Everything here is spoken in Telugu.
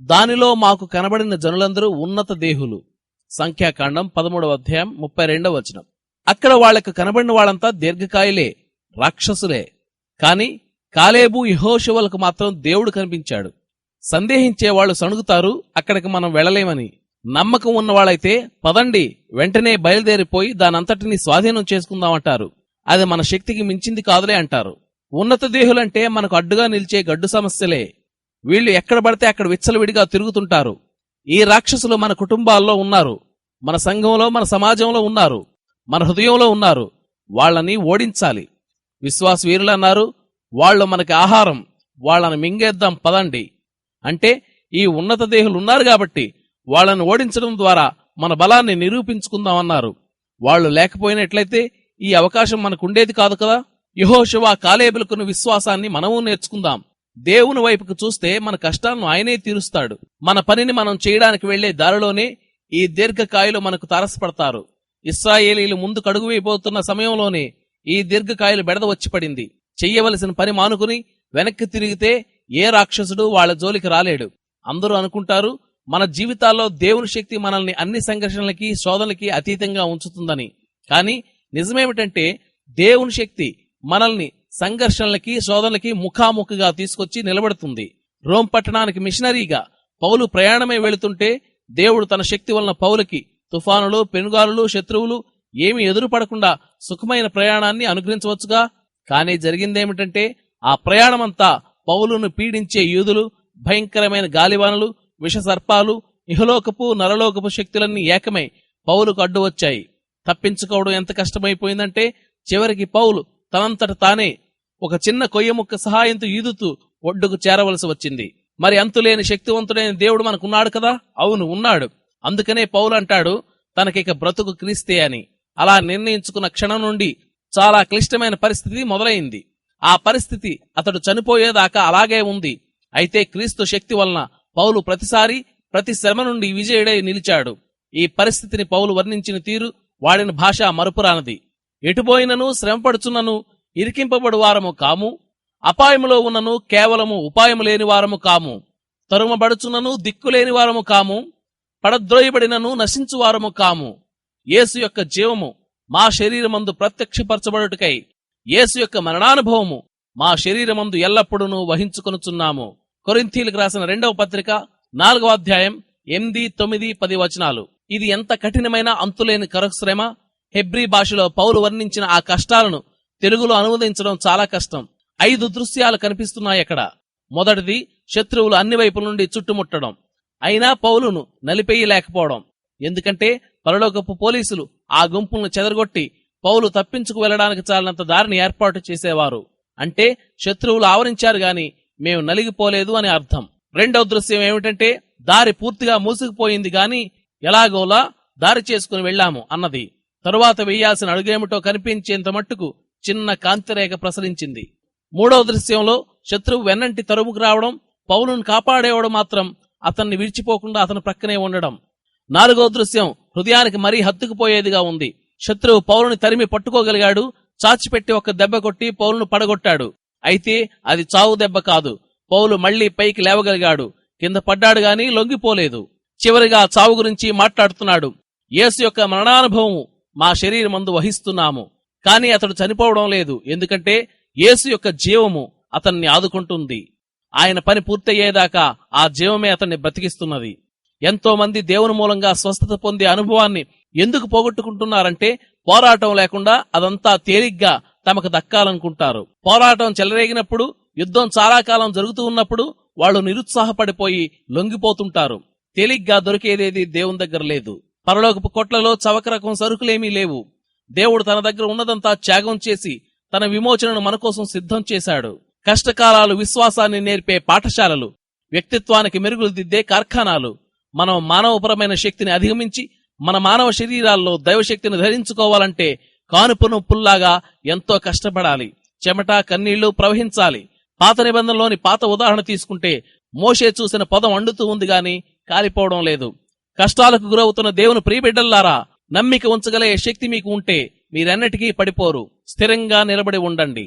దానిలో మాకు కనబడిన జనులందరూ ఉన్నత దేహులు. సంఖ్యాకాండం 13వ అధ్యాయం 32వ వచనం. అక్కడ వాళ్లకు కనబడిన వాళ్ళంతా దీర్ఘకాయులే, రాక్షసులే. కాని కాలేబు యెహోషువలకు మాత్రం దేవుడు కనిపించాడు. సందేహించేవాళ్లు సణుగుతారు, అక్కడికి మనం వెళ్లలేమని. నమ్మకం ఉన్నవాళ్లైతే పదండి, వెంటనే బయలుదేరిపోయి దానంతటినీ స్వాధీనం చేసుకుందామంటారు. అది మన శక్తికి మించింది కాదులే అంటారు. ఉన్నత దేహులంటే మనకు అడ్డుగా నిలిచే గడ్డు సమస్యలే. వీళ్లు ఎక్కడ పడితే అక్కడ విచ్చలవిడిగా తిరుగుతుంటారు. ఈ రాక్షసులు మన కుటుంబాల్లో ఉన్నారు, మన సంఘంలో, మన సమాజంలో ఉన్నారు, మన హృదయంలో ఉన్నారు. వాళ్లని ఓడించాలి. విశ్వాస వీరులన్నారు, వాళ్లు మనకి ఆహారం, వాళ్లను మింగేద్దాం పదండి అంటే ఈ ఉన్నత దేహులున్నారు కాబట్టి వాళ్లను ఓడించడం ద్వారా మన బలాన్ని నిరూపించుకుందామన్నారు. వాళ్లు లేకపోయినట్లయితే ఈ అవకాశం మనకుండేది కాదు కదా. యెహోషువ కాలేబులకున్న విశ్వాసాన్ని మనము నేర్చుకుందాం. దేవుని వైపుకు చూస్తే మన కష్టాలను ఆయనే తీరుస్తాడు. మన పనిని మనం చేయడానికి వెళ్లే దారిలోనే ఈ దీర్ఘకాయులు మనకు తారసపడతారు. ఇశ్రాయేలీలు ముందుకు అడుగు వేయబోతున్న సమయంలోనే ఈ దీర్ఘకాయులు బెడద వచ్చి పడింది. చెయ్యవలసిన పని మానుకుని వెనక్కి తిరిగితే ఏ రాక్షసుడు వాళ్ల జోలికి రాలేడు. అందరూ అనుకుంటారు మన జీవితాల్లో దేవుని శక్తి మనల్ని అన్ని సంఘర్షణలకి, శోధనలకి అతీతంగా ఉంచుతుందని. కాని నిజమేమిటంటే దేవుని శక్తి మనల్ని సంఘర్షణలకి, శోధనలకి ముఖాముఖిగా తీసుకొచ్చి నిలబడుతుంది. రోమ్ పట్టణానికి మిషనరీగా పౌలు ప్రయాణమై వెళుతుంటే దేవుడు తన శక్తి వలన పౌలుకి తుఫానులు, పెనుగాలులు, శత్రువులు ఏమీ ఎదురుపడకుండా సుఖమైన ప్రయాణాన్ని అనుగ్రహించవచ్చుగా. కానీ జరిగిందేమిటంటే ఆ ప్రయాణమంతా పౌలును పీడించే యూదులు, భయంకరమైన గాలివానలు, విషసర్పాలు, ఇహలోకపు నరలోకపు శక్తులన్నీ ఏకమై పౌలుకు అడ్డు వచ్చాయి. తప్పించుకోవడం ఎంత కష్టమైపోయిందంటే చివరికి పౌలు తనంతట తానే ఒక చిన్న కొయ్యముక్క సహాయంతో ఈదుతూ ఒడ్డుకు చేరవలసి వచ్చింది. మరి అంతులేని శక్తివంతుడైన దేవుడు మనకున్నాడు కదా. అవును, ఉన్నాడు. అందుకనే పౌలు అంటాడు తనకిక బ్రతుకు క్రీస్తే అని. అలా నిర్ణయించుకున్న క్షణం నుండి చాలా క్లిష్టమైన పరిస్థితి మొదలైంది. ఆ పరిస్థితి అతడు చనిపోయేదాకా అలాగే ఉంది. అయితే క్రీస్తు శక్తి వలన పౌలు ప్రతిసారి ప్రతి శ్రమ నుండి విజయుడై నిలిచాడు. ఈ పరిస్థితిని పౌలు వర్ణించిన తీరు, వాడిన భాష మరుపురానది. ఎటుపోయినను శ్రమపడుచున్నను ఇరికింపబడు వారము కాము, అపాయములో ఉన్నను కేవలము ఉపాయము లేని వారము కాము, తరుమబడుచున్నను దిక్కులేని వారము కాము, పడద్రోయబడినను నశించువారము కాము. యేసు యొక్క జీవము మా శరీరమందు ప్రత్యక్షపరచబడుటకై యేసు యొక్క మరణానుభవము మా శరీరమందు ఎల్లప్పుడూ వహించుకొనుచున్నాము. కొరింథీలకు రాసిన 2వ పత్రిక 4వ అధ్యాయం 8, 9, 10 వచనాలు. ఇది ఎంత కఠినమైన అంతులేని కరశ్రమ. హెబ్రీ భాషలో పౌలు వర్ణించిన ఆ కష్టాలను తెలుగులో అనువదించడం చాలా కష్టం. 5 దృశ్యాలు కనిపిస్తున్నాయి అక్కడ. మొదటిది, శత్రువులు అన్ని వైపుల నుండి చుట్టుముట్టడం. అయినా పౌలును నలిపేయలేకపోవడం. ఎందుకంటే పరలోకపు పోలీసులు ఆ గుంపులను చెదరగొట్టి పౌలు తప్పించుకు వెళ్లడానికి చాలినంత దారిని ఏర్పాటు చేసేవారు. అంటే శత్రువులు ఆవరించారు గాని మేము నలిగిపోలేదు అని అర్థం. రెండవ దృశ్యం ఏమిటంటే దారి పూర్తిగా మూసుకుపోయింది గాని ఎలాగోలా దారి చేసుకుని వెళ్లాము అన్నది. తరువాత వెయ్యాల్సిన అడుగేమిటో కనిపించేంత మట్టుకు చిన్న కాంతిరేఖ ప్రసరించింది. మూడవ దృశ్యంలో శత్రువు వెన్నంటి తరుముకు రావడం, పౌలును కాపాడేవాడు మాత్రం అతన్ని విడిచిపోకుండా అతని ప్రక్కనే ఉండడం. నాలుగవ దృశ్యం హృదయానికి మరీ హత్తుకుపోయేదిగా ఉంది. శత్రువు పౌలుని తరిమి పట్టుకోగలిగాడు. చాచిపెట్టి ఒక దెబ్బ కొట్టి పౌలును పడగొట్టాడు. అయితే అది చావు దెబ్బ కాదు. పౌలు మళ్లీ పైకి లేవగలిగాడు. కింద పడ్డాడు గాని లొంగిపోలేదు. చివరిగా చావు గురించి మాట్లాడుతున్నాడు. యేసు యొక్క మరణానుభవం మా శరీరమందు వహిస్తున్నాము. కాని అతడు చనిపోవడం లేదు. ఎందుకంటే యేసు యొక్క జీవము అతన్ని ఆదుకుంటుంది. ఆయన పని పూర్తయ్యేదాకా ఆ జీవమే అతన్ని బ్రతికిస్తున్నది. ఎంతో మంది దేవుని మూలంగా స్వస్థత పొందే అనుభవాన్ని ఎందుకు పోగొట్టుకుంటున్నారంటే పోరాటం లేకుండా అదంతా తేలిగ్గా తమకు దక్కాలనుకుంటారు. పోరాటం చెలరేగినప్పుడు, యుద్ధం చాలా కాలం జరుగుతూ ఉన్నప్పుడు వాళ్లు నిరుత్సాహపడిపోయి లొంగిపోతుంటారు. తేలిగ్గా దొరికేదేది దేవుని దగ్గర లేదు. పరలోకపు కొట్లలో చవక రకం సరుకులేమీ లేవు. దేవుడు తన దగ్గర ఉన్నదంతా త్యాగం చేసి తన విమోచనను మనకోసం సిద్ధం చేశాడు. కష్టకాలాలు విశ్వాసాన్ని నేర్పే పాఠశాలలు, వ్యక్తిత్వానికి మెరుగులు దిద్దే కార్ఖానాలు. మనం మానవపరమైన శక్తిని అధిగమించి మన మానవ శరీరాల్లో దైవశక్తిని ధరించుకోవాలంటే కానుపు నొప్పుల్లాగా ఎంతో కష్టపడాలి. చెమట, కన్నీళ్లు ప్రవహించాలి. పాత నిబంధనలోని పాత ఉదాహరణ తీసుకుంటే మోషే చూసిన పొదం అండుతూ ఉంది గాని కాలిపోవడం లేదు. కష్టాలకు గురవుతున్న దేవుని ప్రియబిడ్డల్లారా, నమ్మిక ఉంచగలే శక్తి మీకు ఉంటే మీరెన్నటికీ పడిపోరు. స్థిరంగా నిలబడి ఉండండి.